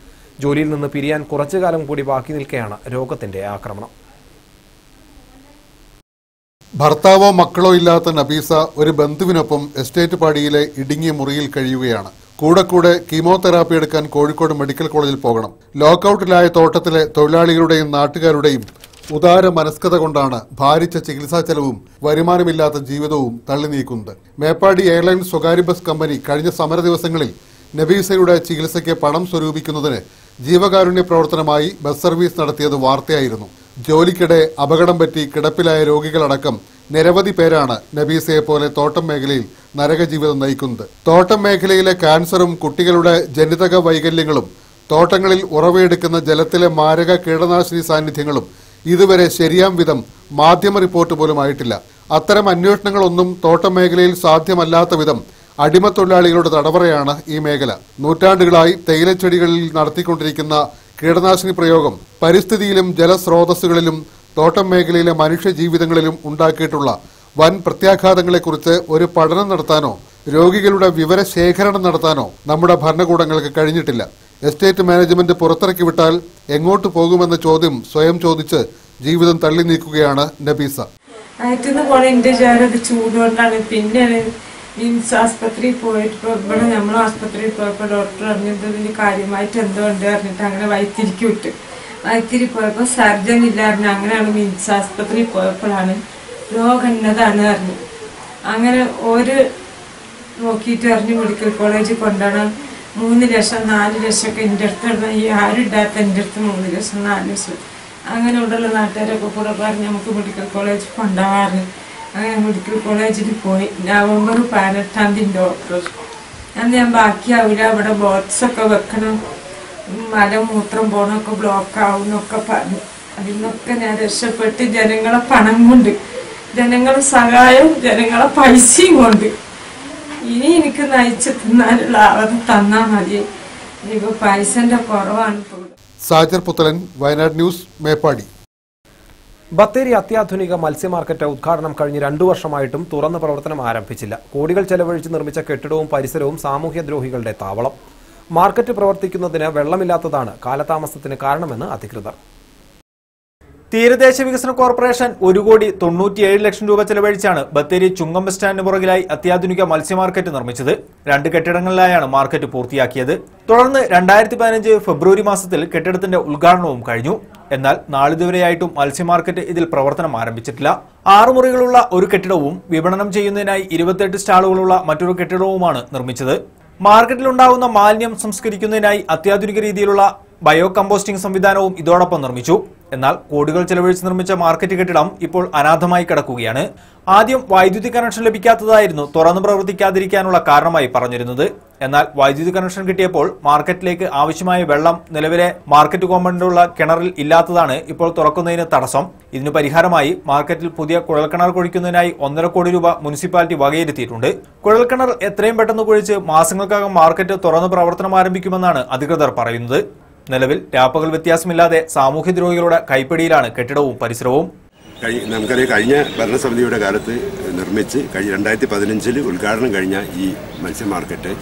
ജോലിയിൽ നിന്ന് പിരിയാൻ കുറച്ചുകാലം കൂടി ബാക്കി നിൽക്കെയാണ് രോഗത്തിന്റെ ആക്രമണം. ഭർത്താവോ മക്കളോ ഇല്ലാത്ത നബീസ ഒരു ബന്ധുവിനൊപ്പം എസ്റ്റേറ്റ് പാടിയിലെ ഇടുങ്ങിയ മുറിയിൽ കഴിയുകയാണ്. കൂടെ കീമോതെറാപ്പി എടുക്കാൻ കോഴിക്കോട് മെഡിക്കൽ കോളേജിൽ പോകണം. ലോക്കൌട്ടിലായ തോട്ടത്തിലെ തൊഴിലാളികളുടെയും നാട്ടുകാരുടെയും ഉദാര മനസ്കത കൊണ്ടാണ് ഭാരിച്ച ചികിത്സാ ചെലവും വരുമാനമില്ലാത്ത ജീവിതവും തള്ളി നീക്കുന്നത്. മേപ്പാടി എയർലൈൻസ് സ്വകാര്യ ബസ് കമ്പനി കഴിഞ്ഞ സമര ദിവസങ്ങളിൽ നബീസയുടെ ചികിത്സയ്ക്ക് പണം സ്വരൂപിക്കുന്നതിന് ജീവകാരുണ്യ പ്രവർത്തനമായി ബസ് സർവീസ് നടത്തിയത് വാർത്തയായിരുന്നു. ജോലിക്കിടെ അപകടം പറ്റി കിടപ്പിലായ രോഗികളടക്കം നിരവധി പേരാണ് നബീസയെ പോലെ തോട്ടം മേഖലയിൽ നരകജീവിതം നയിക്കുന്നത്. തോട്ടം മേഖലയിലെ ക്യാൻസറും കുട്ടികളുടെ ജനിതക വൈകല്യങ്ങളും തോട്ടങ്ങളിൽ ഉറവയെടുക്കുന്ന ജലത്തിലെ മാരക കീടനാശിനി സാന്നിധ്യങ്ങളും ഇതുവരെ ശരിയാം വിധം മാധ്യമ റിപ്പോർട്ട് പോലും ആയിട്ടില്ല. അത്തരം അന്വേഷണങ്ങളൊന്നും തോട്ടം മേഖലയിൽ സാധ്യമല്ലാത്ത വിധം അടിമത്തൊഴിലാളികളുടെ തടവറയാണ് ഈ മേഖല. നൂറ്റാണ്ടുകളായി തേയിലച്ചെടികളിൽ നടത്തിക്കൊണ്ടിരിക്കുന്ന കീടനാശിനി പ്രയോഗം പരിസ്ഥിതിയിലും ജലസ്രോതസ്സുകളിലും തോട്ടം മേഖലയിലെ മനുഷ്യ ജീവിതങ്ങളിലും ഉണ്ടാക്കിയിട്ടുള്ള വൻ പ്രത്യാഘാതങ്ങളെക്കുറിച്ച് ഒരു പഠനം നടത്താനോ രോഗികളുടെ വിവരശേഖരണം നടത്താനോ നമ്മുടെ ഭരണകൂടങ്ങൾക്ക് കഴിഞ്ഞിട്ടില്ല. എസ്റ്റേറ്റ് മാനേജ്മെന്റ് പുറത്തിറക്കി വിട്ടാൽ എങ്ങോട്ട് പോകുമെന്ന ചോദ്യം സ്വയം ചോദിച്ച് ജീവിതം തള്ളി നീക്കുകയാണ് നബീസ. ചൂടുകൊണ്ടാണ്. പിന്നെ മീൻസ് ആസ്പത്രിയിൽ പോയിട്ട് ഇവിടെ നമ്മൾ ആസ്പത്രിയിൽ പോയപ്പോൾ ഡോക്ടർ അറിഞ്ഞതിന് കാര്യമായിട്ട് എന്തോ ഉണ്ട് പറഞ്ഞിട്ട് അങ്ങനെ വൈത്തിരിക്ക് വിട്ട്. വൈത്തിരി പോയപ്പോൾ സർജൻ ഇല്ലായിരുന്നു. അങ്ങനെയാണ് മീൻസ് ആസ്പത്രിയിൽ പോയപ്പോഴാണ് രോഗം എന്നതാണ് അറിഞ്ഞു. അങ്ങനെ ഒരു നോക്കിയിട്ട് അറിഞ്ഞു മെഡിക്കൽ കോളേജിൽ കൊണ്ടുപോകണം. 3 ലക്ഷം 4 ലക്ഷമൊക്കെ എൻ്റെ അടുത്ത് ഈ ആരും ഇല്ലാത്ത എൻ്റെ അടുത്ത് 3 ലക്ഷം 4 ലക്ഷം അങ്ങനെ ഇവിടെയുള്ള നാട്ടുകാരൊക്കെ കൂടെ പറഞ്ഞ് നമുക്ക് മെഡിക്കൽ കോളേജിൽ കൊണ്ടുപോകാറ്. അങ്ങനെ മെഡിക്കൽ കോളേജിൽ പോയി. നവംബർ 18-ാം തീയതി ഓപ്പറേഷൻ. അന്ന് ഞാൻ ബാക്കിയാവില്ല, അവിടെ ബോക്സൊക്കെ വെക്കണം, മലമൂത്രം പോകണമൊക്കെ ബ്ലോക്ക് ആവുമെന്നൊക്കെ പറഞ്ഞു. അതിന്നൊക്കെ ഞാൻ രക്ഷപ്പെട്ട് ജനങ്ങളെ പണം കൊണ്ട്, ജനങ്ങളെ സഹായവും ജനങ്ങളെ പൈസയും കൊണ്ട് ഇനി എനിക്ക് നയിച്ച് തിന്നാനുള്ള അവധി തന്നാൽ മതി. ഇനിയിപ്പോൾ പൈസന്റെ കുറവാണ്. സാജർ പുത്തലൻ, വയനാട് ന്യൂസ്, മേപ്പാടി. ബത്തേരി അത്യാധുനിക മത്സ്യ മാർക്കറ്റ് ഉദ്ഘാടനം കഴിഞ്ഞ് 2 വർഷമായിട്ടും തുറന്ന് പ്രവർത്തനം ആരംഭിച്ചില്ല. കോടികൾ ചെലവഴിച്ച് നിർമ്മിച്ച കെട്ടിടവും പരിസരവും സാമൂഹ്യദ്രോഹികളുടെ താവളം. മാർക്കറ്റ് പ്രവർത്തിക്കുന്നതിന് വെള്ളമില്ലാത്തതാണ് കാലതാമസത്തിന് കാരണമെന്ന് അധികൃതർ. തീരദേശ വികസന കോർപ്പറേഷൻ 1,97 ലക്ഷം രൂപ ചെലവഴിച്ചാണ് ബത്തേരി ചുങ്കം ബസ് സ്റ്റാൻഡിന് പുറകിലായി അത്യാധുനിക മത്സ്യ മാർക്കറ്റ് നിർമ്മിച്ചത്. 2 കെട്ടിടങ്ങളിലായാണ് മാർക്കറ്റ് പൂർത്തിയാക്കിയത്. തുടർന്ന് 2015 ഫെബ്രുവരി മാസത്തിൽ കെട്ടിടത്തിന്റെ ഉദ്ഘാടനവും കഴിഞ്ഞു. എന്നാൽ നാളിതുവരെയായിട്ടും മത്സ്യ മാർക്കറ്റ് ഇതിൽ പ്രവർത്തനം ആരംഭിച്ചിട്ടില്ല. 6 മുറികളുള്ള ഒരു കെട്ടിടവും വിപണനം ചെയ്യുന്നതിനായി 28 സ്റ്റാളുകളുള്ള മറ്റൊരു കെട്ടിടവുമാണ് നിർമ്മിച്ചത്. മാർക്കറ്റിലുണ്ടാകുന്ന മാലിന്യം സംസ്കരിക്കുന്നതിനായി അത്യാധുനിക രീതിയിലുള്ള ബയോ കമ്പോസ്റ്റിംഗ് സംവിധാനവും ഇതോടൊപ്പം നിർമ്മിച്ചു. എന്നാൽ കോടികൾ ചെലവഴിച്ച് നിർമ്മിച്ച മാർക്കറ്റ് കെട്ടിടം ഇപ്പോൾ അനാഥമായി കിടക്കുകയാണ്. ആദ്യം വൈദ്യുതി കണക്ഷൻ ലഭിക്കാത്തതായിരുന്നു തുറന്നു പ്രവർത്തിക്കാതിരിക്കാനുള്ള കാരണമായി പറഞ്ഞിരുന്നത്. എന്നാൽ വൈദ്യുതി കണക്ഷൻ കിട്ടിയപ്പോൾ മാർക്കറ്റിലേക്ക് ആവശ്യമായ വെള്ളം നിലവിലെ മാർക്കറ്റ് കോമ്പൗണ്ടിലുള്ള കിണറിൽ ഇല്ലാത്തതാണ് ഇപ്പോൾ തുറക്കുന്നതിന് തടസ്സം. ഇതിന് പരിഹാരമായി മാർക്കറ്റിൽ പുതിയ കുഴൽക്കിണർ കുഴിക്കുന്നതിനായി 1.5 കോടി രൂപ മുനിസിപ്പാലിറ്റി വകയിരുത്തിയിട്ടുണ്ട്. കുഴൽക്കിണർ എത്രയും പെട്ടെന്ന് കുഴിച്ച് മാസങ്ങൾക്കകം മാർക്കറ്റ് തുറന്നു പ്രവർത്തനം ആരംഭിക്കുമെന്നാണ് അധികൃതർ പറയുന്നത്. നിലവിൽ രാപ്പകൽ വ്യത്യാസമില്ലാതെ സാമൂഹ്യദ്രോഹികളുടെ കൈപ്പിടിയിലാണ് കെട്ടിടവും പരിസരവും. നമുക്കറിയാം, കഴിഞ്ഞ ഭരണസമിതിയുടെ കാലത്ത് നിർമ്മിച്ച് 2015 ഉദ്ഘാടനം കഴിഞ്ഞ ഈ മത്സ്യ മാർക്കറ്റ്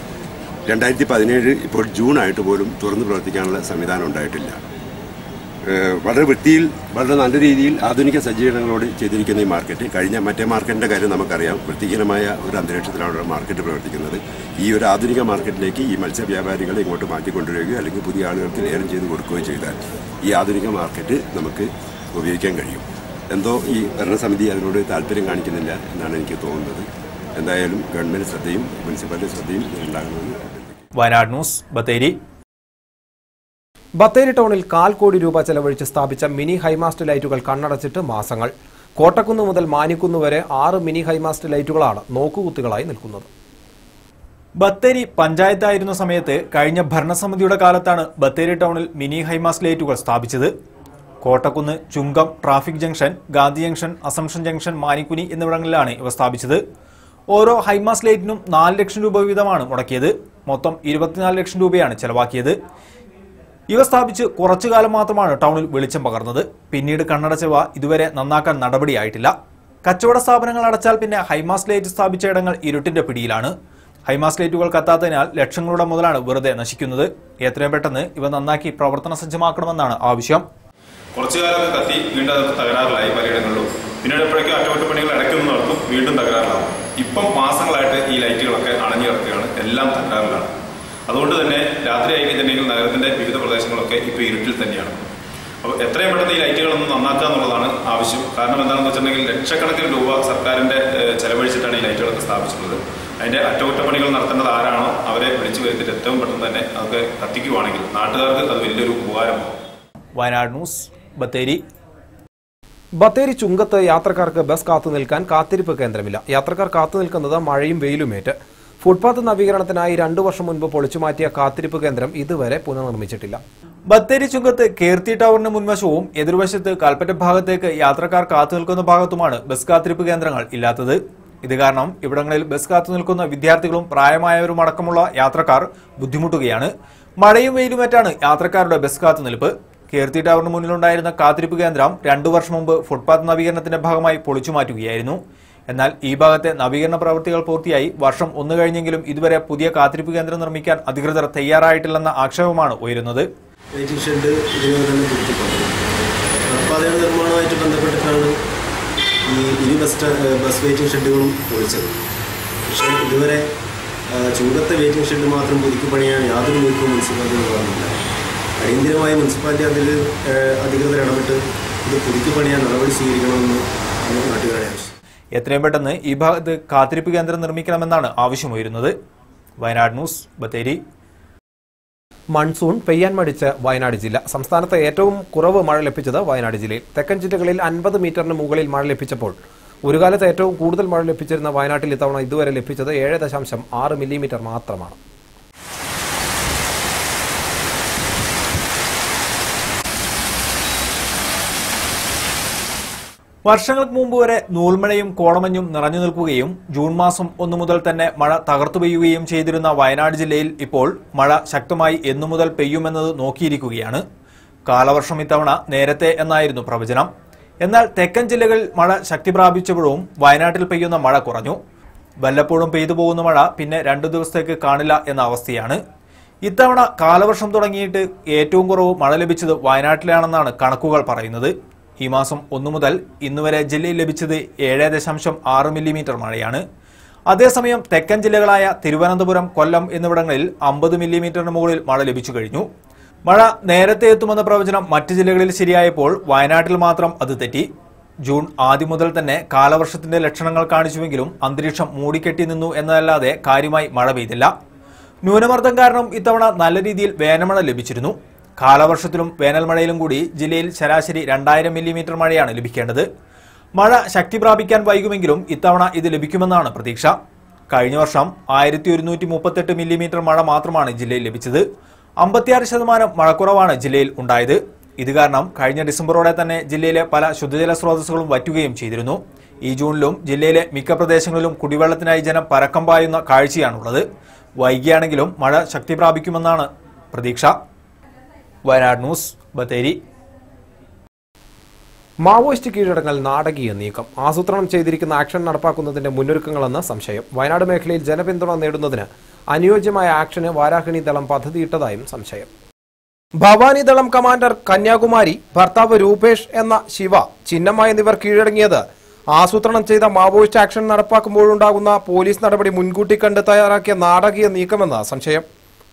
2017 ഇപ്പോൾ ജൂൺ ആയിട്ട് പോലും തുറന്നു പ്രവർത്തിക്കാനുള്ള സംവിധാനം ഉണ്ടായിട്ടില്ല. വളരെ വൃത്തിയിൽ വളരെ നല്ല രീതിയിൽ ആധുനിക സജ്ജീകരണങ്ങളോട് ചെയ്തിരിക്കുന്ന ഈ മാർക്കറ്റ് കഴിഞ്ഞ മറ്റേ മാർക്കറ്റിൻ്റെ കാര്യം നമുക്കറിയാം. വൃത്തിഹീനമായ ഒരു അന്തരീക്ഷത്തിലാണ് മാർക്കറ്റ് പ്രവർത്തിക്കുന്നത്. ഈ ഒരു ആധുനിക മാർക്കറ്റിലേക്ക് ഈ മത്സ്യ വ്യാപാരികളെ ഇങ്ങോട്ട് മാറ്റിക്കൊണ്ടുവരികയോ അല്ലെങ്കിൽ പുതിയ ആളുകൾക്ക് ലേലം ചെയ്ത് കൊടുക്കുകയോ ചെയ്താൽ ഈ ആധുനിക മാർക്കറ്റ് നമുക്ക് ഉപയോഗിക്കാൻ കഴിയും. എന്തോ ഈ ഭരണസമിതി അതിനോട് താല്പര്യം കാണിക്കുന്നില്ല എന്നാണ് എനിക്ക് തോന്നുന്നത്. എന്തായാലും ഗവൺമെന്റ് ശ്രദ്ധയും മുനിസിപ്പാലിറ്റി ശ്രദ്ധയും ഉണ്ടാകുമെന്ന്. വയനാട് ന്യൂസ്, ബത്തേരി. ബത്തേരി ടൗണിൽ 1/4 കോടി രൂപ ചെലവഴിച്ച് സ്ഥാപിച്ച മിനി ഹൈമാസ്റ്റ് ലൈറ്റുകൾ കണ്ണടച്ചിട്ട് മാസങ്ങൾ. കോട്ടക്കുന്ന് മുതൽ മാനിക്കുന്ന് വരെ 6 മിനി ഹൈമാസ്റ്റ് ലൈറ്റുകളാണ് നോക്കുകുത്തികളായി നിൽക്കുന്നത്. ബത്തേരി പഞ്ചായത്തായിരുന്ന സമയത്ത് കഴിഞ്ഞ ഭരണസമിതിയുടെ കാലത്താണ് ബത്തേരി ടൗണിൽ മിനി ഹൈമാസ്റ്റ് ലൈറ്റുകൾ സ്ഥാപിച്ചത്. Kottakkunnu, Chungam, traffic junction, Gandhi junction, assumption junction, Manikkuni എന്നിവിടങ്ങളിലാണ് ഇവ സ്ഥാപിച്ചത്. ഓരോ ഹൈമാസ്റ്റ് ലൈറ്റിനും 4 ലക്ഷം രൂപ വീതമാണ് മുടക്കിയത്. മൊത്തം 24 ലക്ഷം രൂപയാണ് ചെലവാക്കിയത്. ഇവ സ്ഥാപിച്ച് കുറച്ചു കാലം മാത്രമാണ് ടൗണിൽ വെളിച്ചം പകർന്നത്. പിന്നീട് കണ്ണടച്ചവ ഇതുവരെ നന്നാക്കാൻ നടപടിയായിട്ടില്ല. കച്ചവട സ്ഥാപനങ്ങൾ അടച്ചാൽ പിന്നെ ഹൈമാസ്റ്റ് ലൈറ്റ് സ്ഥാപിച്ച ഇടങ്ങൾ ഇരുട്ടിന്റെ പിടിയിലാണ്. ഹൈമാസ്റ്റ് ലൈറ്റുകൾ കത്താത്തതിനാൽ ലക്ഷങ്ങളുടെ മുതലാണ് വെറുതെ നശിക്കുന്നത്. എത്രയും പെട്ടെന്ന് ഇവ നന്നാക്കി പ്രവർത്തന സജ്ജമാക്കണമെന്നാണ് ആവശ്യം. കുറച്ചു കാലമൊക്കെ കത്തി വീണ്ടും അത് തകരാറിലായി പലയിടങ്ങളിലും. പിന്നീട് എപ്പോഴേക്കും അറ്റകുറ്റപ്പണികൾ ഇടയ്ക്കൊന്നും നടക്കും, വീണ്ടും തകരാറിലാവും. ഇപ്പം മാസങ്ങളായിട്ട് ഈ ലൈറ്റുകളൊക്കെ അണഞ്ഞു കിടക്കുകയാണ്, എല്ലാം തകരാറിലാണ്. അതുകൊണ്ട് തന്നെ രാത്രി ആയിക്കഴിഞ്ഞിട്ടുണ്ടെങ്കിൽ നഗരത്തിന്റെ വിവിധ പ്രദേശങ്ങളൊക്കെ ഇപ്പോൾ ഇരുട്ടിൽ തന്നെയാണ്. അപ്പോൾ എത്രയും പെട്ടെന്ന് ഈ ലൈറ്റുകളൊന്നും നന്നാക്കുക എന്നുള്ളതാണ് ആവശ്യം. കാരണം എന്താണെന്ന് വെച്ചിട്ടുണ്ടെങ്കിൽ ലക്ഷക്കണക്കിന് രൂപ സർക്കാരിന്റെ ചെലവഴിച്ചിട്ടാണ് ഈ ലൈറ്റുകളൊക്കെ സ്ഥാപിച്ചിട്ടുള്ളത്. അതിന്റെ അറ്റകുറ്റപ്പണികൾ നടത്തേണ്ടത് ആരാണോ അവരെ വിളിച്ചു വരുത്തിയിട്ട് ഏറ്റവും പെട്ടെന്ന് തന്നെ അതൊക്കെ കത്തിക്കുവാണെങ്കിൽ നാട്ടുകാർക്ക് അത് വലിയൊരു ഉപകാരമാകും. വയനാട് ന്യൂസ്, ബത്തേരി. ബത്തേരി ചുങ്കത്ത് യാത്രക്കാർക്ക് ബസ് കാത്തു നിൽക്കാൻ കാത്തിരിപ്പ് കേന്ദ്രമില്ല. യാത്രക്കാർ കാത്തു നിൽക്കുന്നത് മഴയും വെയിലുമേറ്റ്. ഫുട്പാത്ത് നവീകരണത്തിനായി 2 വർഷം മുൻപ് പൊളിച്ചുമാറ്റിയ കാത്തിരിപ്പ് കേന്ദ്രം ഇതുവരെ പുനർനിർമ്മിച്ചിട്ടില്ല. ബത്തേരി ചുങ്കത്ത് കീർത്തി ടവറിന് മുൻവശവും എതിർവശത്ത് കൽപ്പറ്റ ഭാഗത്തേക്ക് യാത്രക്കാർ കാത്തുനിൽക്കുന്ന ഭാഗത്തുമാണ് ബസ് കാത്തിരിപ്പ് കേന്ദ്രങ്ങൾ ഇല്ലാത്തത്. ഇത് കാരണം ഇവിടങ്ങളിൽ ബസ് കാത്തുനിൽക്കുന്ന വിദ്യാർത്ഥികളും പ്രായമായവരും അടക്കമുള്ള യാത്രക്കാർ ബുദ്ധിമുട്ടുകയാണ്. മഴയും വെയിലുമേറ്റാണ് യാത്രക്കാരുടെ ബസ് കാത്തുനിൽപ്പ്. കീർത്തി ടവറിന് മുന്നിലുണ്ടായിരുന്ന കാത്തിരിപ്പ് കേന്ദ്രം 2 വർഷം മുമ്പ് ഫുട്പാത്ത് നവീകരണത്തിന്റെ ഭാഗമായി പൊളിച്ചുമാറ്റുകയായിരുന്നു. എന്നാൽ ഈ ഭാഗത്തെ നവീകരണ പ്രവൃത്തികൾ പൂർത്തിയായി വർഷം 1 കഴിഞ്ഞെങ്കിലും ഇതുവരെ പുതിയ കാത്തിരിപ്പ് കേന്ദ്രം നിർമ്മിക്കാൻ അധികൃതർ തയ്യാറായിട്ടില്ലെന്ന ആക്ഷേപമാണ് ഉയരുന്നത്. വെയിറ്റിംഗ് ഷെഡ് ഇതിനകം തന്നെ പൂർത്തിപ്പെടുന്നു. നടപ്പാതയുടെ നിർമ്മാണവുമായിട്ട് ബന്ധപ്പെട്ടിട്ടാണ് ഈ ബസ് വെയിറ്റിംഗ് ഷെഡുകളും പൊളിച്ചത്. പക്ഷേ ഇതുവരെ ചുങ്കത്തെ വെയിറ്റിംഗ് ഷെഡ് മാത്രം പുതുക്കി പണിയാൻ യാതൊരു നീക്കവും മുനിസിപ്പാലിറ്റി നടന്നില്ല. അടിയന്തരമായി മുനിസിപ്പാലിറ്റി അതിൽ അധികൃതർ ഇടപെട്ട് ഇത് പുതുക്കി പണിയാൻ നടപടി സ്വീകരിക്കണമെന്ന് നാട്ടുകാരുടെ ആവശ്യം. എത്രയും പെട്ടെന്ന് ഈ ഭാഗത്ത് കാത്തിരിപ്പ് കേന്ദ്രം നിർമ്മിക്കണമെന്നാണ് ആവശ്യമുയരുന്നത്. വയനാട് ന്യൂസ്, ബത്തേരി. മൺസൂൺ പെയ്യാൻ മടിച്ച് വയനാട് ജില്ല. സംസ്ഥാനത്ത് ഏറ്റവും കുറവ് മഴ ലഭിച്ചത് വയനാട് ജില്ലയിൽ. തെക്കൻ ജില്ലകളിൽ 50 മീറ്ററിന് മുകളിൽ മഴ ലഭിച്ചപ്പോൾ ഒരു കാലത്ത് ഏറ്റവും കൂടുതൽ മഴ ലഭിച്ചിരുന്ന വയനാട്ടിൽ ഇത്തവണ ഇതുവരെ ലഭിച്ചത് 7.6 മില്ലിമീറ്റർ മാത്രമാണ്. വർഷങ്ങൾക്ക് മുമ്പ് വരെ നൂൽമഴയും കോടമഞ്ഞും നിറഞ്ഞു നിൽക്കുകയും ജൂൺ മാസം 1 മുതൽ തന്നെ മഴ തകർത്തു പെയ്യുകയും ചെയ്തിരുന്ന വയനാട് ജില്ലയിൽ ഇപ്പോൾ മഴ ശക്തമായി എന്നു മുതൽ പെയ്യുമെന്നത് നോക്കിയിരിക്കുകയാണ്. കാലവർഷം ഇത്തവണ നേരത്തെ എന്നായിരുന്നു പ്രവചനം. എന്നാൽ തെക്കൻ ജില്ലകളിൽ മഴ ശക്തി പ്രാപിച്ചപ്പോഴും വയനാട്ടിൽ പെയ്യുന്ന മഴ കുറഞ്ഞു. വല്ലപ്പോഴും പെയ്തു പോകുന്ന മഴ പിന്നെ 2 ദിവസത്തേക്ക് കാണില്ല എന്ന അവസ്ഥയാണ്. ഇത്തവണ കാലവർഷം തുടങ്ങിയിട്ട് ഏറ്റവും കുറവ് മഴ ലഭിച്ചത് വയനാട്ടിലാണെന്നാണ് കണക്കുകൾ പറയുന്നത്. ഈ മാസം 1 മുതൽ ഇന്നുവരെ ജില്ലയിൽ ലഭിച്ചത് 7.6 മില്ലിമീറ്റർ മഴയാണ്. അതേസമയം തെക്കൻ ജില്ലകളായ തിരുവനന്തപുരം, കൊല്ലം എന്നിവിടങ്ങളിൽ 50 മില്ലിമീറ്ററിന് മുകളിൽ മഴ ലഭിച്ചു കഴിഞ്ഞു. മഴ നേരത്തെ എത്തുമെന്ന പ്രവചനം മറ്റ് ജില്ലകളിൽ ശരിയായപ്പോൾ വയനാട്ടിൽ മാത്രം അത് തെറ്റി. ജൂൺ ആദ്യം മുതൽ തന്നെ കാലവർഷത്തിന്റെ ലക്ഷണങ്ങൾ കാണിച്ചുവെങ്കിലും അന്തരീക്ഷം മൂടിക്കെട്ടി നിന്നു എന്നതല്ലാതെ കാര്യമായി മഴ പെയ്തില്ല. ന്യൂനമർദ്ദം കാരണം ഇത്തവണ നല്ല രീതിയിൽ വേനൽമഴ ലഭിച്ചിരുന്നു. കാലവർഷത്തിലും വേനൽമഴയിലും കൂടി ജില്ലയിൽ ശരാശരി 2000 മില്ലിമീറ്റർ മഴയാണ് ലഭിക്കേണ്ടത്. മഴ ശക്തി പ്രാപിക്കാൻ വൈകുമെങ്കിലും ഇത്തവണ ഇത് ലഭിക്കുമെന്നാണ് പ്രതീക്ഷ. കഴിഞ്ഞ വർഷം 1138 മില്ലിമീറ്റർ മഴ മാത്രമാണ് ജില്ലയിൽ ലഭിച്ചത്. 56% മഴക്കുറവാണ് ജില്ലയിൽ ഉണ്ടായത്. ഇത് കാരണം കഴിഞ്ഞ ഡിസംബറോടെ തന്നെ ജില്ലയിലെ പല ശുദ്ധജല സ്രോതസ്സുകളും വറ്റുകയും ചെയ്തിരുന്നു. ഈ ജൂണിലും ജില്ലയിലെ മിക്ക പ്രദേശങ്ങളിലും കുടിവെള്ളത്തിനായി ജനം പരക്കം പായുന്ന കാഴ്ചയാണുള്ളത്. വൈകിയാണെങ്കിലും മഴ ശക്തി പ്രാപിക്കുമെന്നാണ് പ്രതീക്ഷ. വയനാട് ന്യൂസ്, ബത്തേരി. മാവോയിസ്റ്റ് കീഴടങ്ങൽ നാടകീയ നീക്കം. ആസൂത്രണം ചെയ്തിരിക്കുന്ന ആക്ഷൻ നടപ്പാക്കുന്നതിന്റെ മുന്നൊരുക്കങ്ങളെന്ന് സംശയം. വയനാട് മേഖലയിൽ ജനപിന്തുണ നേടുന്നതിന് അനുയോജ്യമായ ആക്ഷന് വാരാഹിണി ദളം പദ്ധതിയിട്ടതായും സംശയം. ഭവാനി ദളം കമാൻഡർ കന്യാകുമാരി, ഭർത്താവ് രൂപേഷ് എന്ന ശിവ, ചിന്നമ്മ എന്നിവർ കീഴടങ്ങിയത് ആസൂത്രണം ചെയ്ത മാവോയിസ്റ്റ് ആക്ഷൻ നടപ്പാക്കുമ്പോഴുണ്ടാകുന്ന പോലീസ് നടപടി മുൻകൂട്ടി കണ്ട് തയ്യാറാക്കിയ നാടകീയ നീക്കമെന്ന് സംശയം.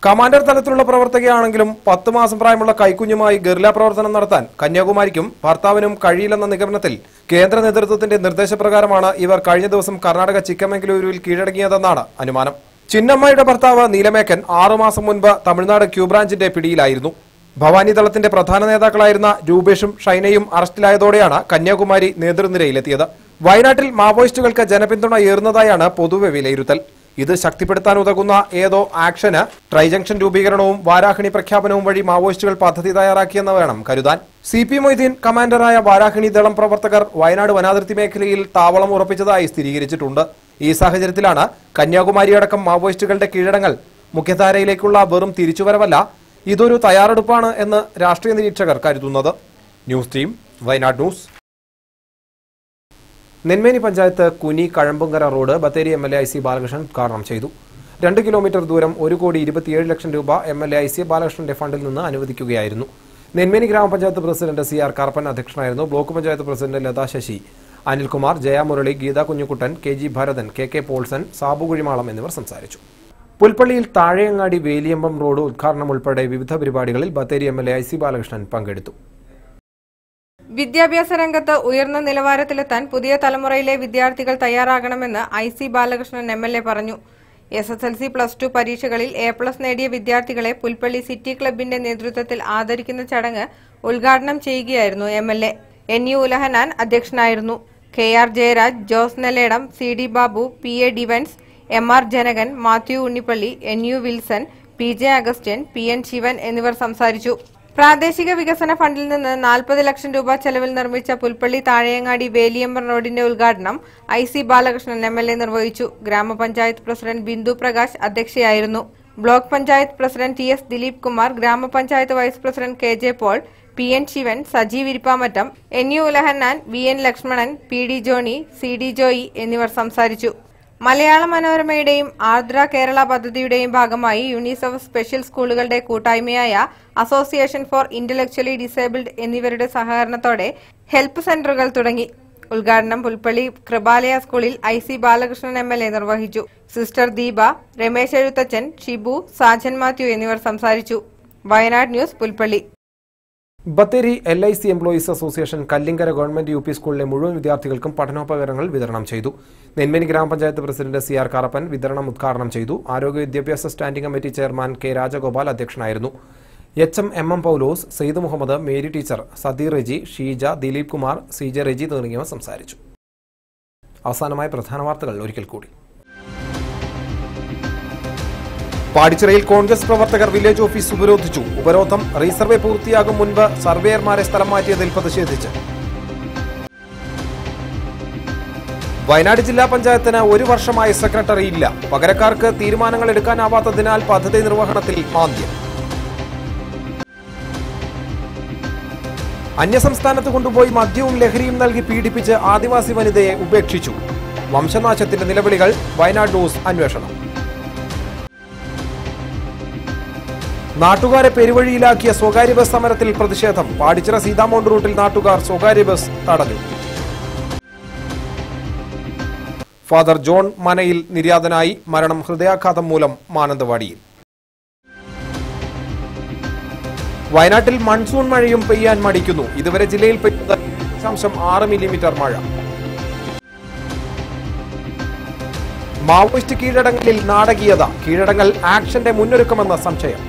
കമാൻഡർ തലത്തിലുള്ള പ്രവർത്തകയാണെങ്കിലും 10 മാസം പ്രായമുള്ള കൈക്കുഞ്ഞുമായി ഗറില്ല പ്രവർത്തനം നടത്താൻ കന്യാകുമാരിക്കും ഭർത്താവിനും കഴിയില്ലെന്ന നിഗമനത്തിൽ കേന്ദ്ര നേതൃത്വത്തിന്റെ നിർദ്ദേശപ്രകാരമാണ് ഇവർ കഴിഞ്ഞ ദിവസം കർണാടക ചിക്കമംഗലൂരുവിൽ കീഴടങ്ങിയതെന്നാണ് അനുമാനം. ചിന്നമ്മയുടെ ഭർത്താവ് നീലമേക്കൻ 6 മാസം മുൻപ് തമിഴ്നാട് ക്യൂബ്രാഞ്ചിന്റെ പിടിയിലായിരുന്നു. ഭവാനി ദളത്തിന്റെ പ്രധാന നേതാക്കളായിരുന്ന രൂപേഷും ഷൈനയും അറസ്റ്റിലായതോടെയാണ് കന്യാകുമാരി നേതൃനിരയിലെത്തിയത്. വയനാട്ടിൽ മാവോയിസ്റ്റുകൾക്ക് ജനപിന്തുണ ഏറുന്നതായാണ് പൊതുവെ വിലയിരുത്തൽ. ഇത് ശക്തിപ്പെടുത്താൻ ഉതകുന്ന ഏതോ ആക്ഷന് ട്രൈജംഗ്ഷൻ രൂപീകരണവും വാരാഹിണി പ്രഖ്യാപനവും വഴി മാവോയിസ്റ്റുകൾ പദ്ധതി തയ്യാറാക്കിയെന്ന് വേണം കരുതാൻ. CP മൊയ്തീൻ കമാൻഡറായ വാരാഹിണി ദളം പ്രവർത്തകർ വയനാട് വനാതിർത്തി മേഖലയിൽ താവളം ഉറപ്പിച്ചതായി സ്ഥിരീകരിച്ചിട്ടുണ്ട്. ഈ സാഹചര്യത്തിലാണ് കന്യാകുമാരി അടക്കം മാവോയിസ്റ്റുകളുടെ കീഴടങ്ങൽ മുഖ്യധാരയിലേക്കുള്ള വെറും തിരിച്ചുവരവല്ല, ഇതൊരു തയ്യാറെടുപ്പാണ് എന്ന് രാഷ്ട്രീയ നിരീക്ഷകർ കരുതുന്നത്. News team, Wayanad news. Nenmeni panchayat Kuni Kazhambunkara road Bathery MLA IC Balakrishnan ഉദ്ഘാടനം ചെയ്തു. 2 കിലോമീറ്റർ ദൂരം 1,27 ലക്ഷം രൂപ MLA IC ബാലകൃഷ്ണന്റെ ഫണ്ടിൽ നിന്ന് അനുവദിക്കുകയായിരുന്നു. നെന്മേനി ഗ്രാമപഞ്ചായത്ത് പ്രസിഡന്റ് CR കാർപ്പൻ അധ്യക്ഷനായിരുന്നു. Block panchayat president Latha Sasi, Anilkumar, Jayamurali, Geetha Kunjukuttan, KG Bharathan, KK Paulson, Sabu Kuzhimalam എന്നിവർ സംസാരിച്ചു. പുൽപ്പള്ളിയിൽ താഴെയങ്ങാടി വേലിയമ്പം റോഡ് ഉദ്ഘാടനം ഉൾപ്പെടെ വിവിധ പരിപാടികളിൽ ബത്തേരി MLA IC ബാലകൃഷ്ണൻ പങ്കെടുത്തു. വിദ്യാഭ്യാസ രംഗത്ത് ഉയർന്ന നിലവാരത്തിലെത്താൻ പുതിയ തലമുറയിലെ വിദ്യാർത്ഥികൾ തയ്യാറാകണമെന്ന് IC ബാലകൃഷ്ണൻ MLA പറഞ്ഞു. SSLC +2 പരീക്ഷകളിൽ A+ നേടിയ വിദ്യാർത്ഥികളെ പുൽപ്പള്ളി സിറ്റി ക്ലബിന്റെ നേതൃത്വത്തിൽ ആദരിക്കുന്ന ചടങ്ങ് ഉദ്ഘാടനം ചെയ്യുകയായിരുന്നു MLA. NU ഉലഹനാൻ അധ്യക്ഷനായിരുന്നു. KR Jayaraj, Jose Nelledam, CD Babu, PA Divans, MR Janakan, Mathew Unnippally, NU Wilson, PJ Augustine, PN Sivan എന്നിവർ സംസാരിച്ചു. പ്രാദേശിക വികസന ഫണ്ടിൽ നിന്ന് 40 ലക്ഷം രൂപ ചെലവിൽ നിർമ്മിച്ച പുൽപ്പള്ളി താഴെയങ്ങാടി വേലിയമ്പം റോഡിന്റെ ഉദ്ഘാടനം IC ബാലകൃഷ്ണൻ MLA നിർവഹിച്ചു. ഗ്രാമപഞ്ചായത്ത് പ്രസിഡന്റ് ബിന്ദു പ്രകാശ് അധ്യക്ഷയായിരുന്നു. Block panchayat president TS Dileep Kumar, ഗ്രാമപഞ്ചായത്ത് vice president KJ Paul, PN Sivan, Sajeev Irippamattam, NU Ulahannan, VN Lakshmanan, PD Johnny, CD Joy എന്നിവർ സംസാരിച്ചു. മലയാള മനോരമയുടെയും ആർദ്ര കേരള പദ്ധതിയുടെയും ഭാഗമായി യൂണിസെഫ് സ്പെഷ്യൽ സ്കൂളുകളുടെ കൂട്ടായ്മയായ അസോസിയേഷൻ ഫോർ ഇന്റലക്ച്വലി ഡിസേബിൾഡ് എന്നിവരുടെ സഹകരണത്തോടെ ഹെൽപ്പ് സെന്ററുകൾ തുടങ്ങി. ഉദ്ഘാടനം പുൽപ്പള്ളി കൃപാലയ സ്കൂളിൽ IC ബാലകൃഷ്ണൻ MLA നിർവഹിച്ചു. സിസ്റ്റർ ദീപ, രമേശ് എഴുത്തച്ഛൻ, ഷിബു, സാജൻ മാത്യു എന്നിവർ സംസാരിച്ചു. Wayanad news, Pulpally. Bathery LIC employees association Kallinkara government UP സ്കൂളിലെ മുഴുവൻ വിദ്യാർത്ഥികൾക്കും പഠനോപകരണങ്ങൾ വിതരണം ചെയ്തു. നെന്മേനി ഗ്രാമപഞ്ചായത്ത് പ്രസിഡന്റ് CR കാർപ്പൻ വിതരണം ഉദ്ഘാടനം ചെയ്തു. ആരോഗ്യ വിദ്യാഭ്യാസ standing committee chairman K Rajagopal അധ്യക്ഷനായിരുന്നു. HM Paulose, Syed Muhammad, Mary teacher, Sadeer Reji, Sheeja, Dileep Kumar, CJ Reji തുടങ്ങിയവർ സംസാരിച്ചു. അവസാനമായി പ്രധാന വാർത്തകൾ ഒരിക്കൽ കൂടി. പാടിച്ചിറയിൽ കോൺഗ്രസ് പ്രവർത്തകർ വില്ലേജ് ഓഫീസ് ഉപരോധിച്ചു. ഉപരോധം റീസർവേ പൂർത്തിയാകും മുൻപ് സർവേയർമാരെ സ്ഥലം മാറ്റിയതിൽ പ്രതിഷേധിച്ച്. വയനാട് ജില്ലാ പഞ്ചായത്തിന് 1 വർഷമായി സെക്രട്ടറി ഇല്ല. പകരക്കാർക്ക് തീരുമാനങ്ങൾ എടുക്കാനാവാത്തതിനാൽ പദ്ധതി നിർവഹണത്തിൽ മാന്ദ്യം. അന്യസംസ്ഥാനത്ത് കൊണ്ടുപോയി മദ്യവും ലഹരിയും നൽകി പീഡിപ്പിച്ച് ആദിവാസി വനിതയെ ഉപേക്ഷിച്ചു. വംശനാശത്തിന്റെ നിലവിളികൾ. വയനാട് ന്യൂസ് അന്വേഷണം. നാട്ടുകാരെ പെരുവഴിയിലാക്കിയ സ്വകാര്യ ബസ് സമരത്തിൽ പ്രതിഷേധം. പാടിച്ചിറ സീതാമോണ്ട് റൂട്ടിൽ നാട്ടുകാർ സ്വകാര്യ ബസ് തടഞ്ഞു. ഫാദർ ജോൺ മനയിൽ നിര്യാതനായി. മരണം ഹൃദയാഘാതം മൂലം മാനന്തവാടിയിൽ. വയനാട്ടിൽ മൺസൂൺ മഴയും പെയ്യാൻ മടിക്കുന്നു. ഇതുവരെ ജില്ലയിൽ പെയ്തത് 6 മില്ലിമീറ്റർ മഴ. മാവോയിസ്റ്റ് കീഴടങ്ങലിൽ നാടകീയത. കീഴടങ്ങൽ ആക്ഷന്റെ മുന്നൊരുക്കമെന്ന സംശയം.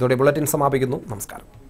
ഇതോടെ ബുള്ളറ്റിൻ സമാപിക്കുന്നു. നമസ്കാരം.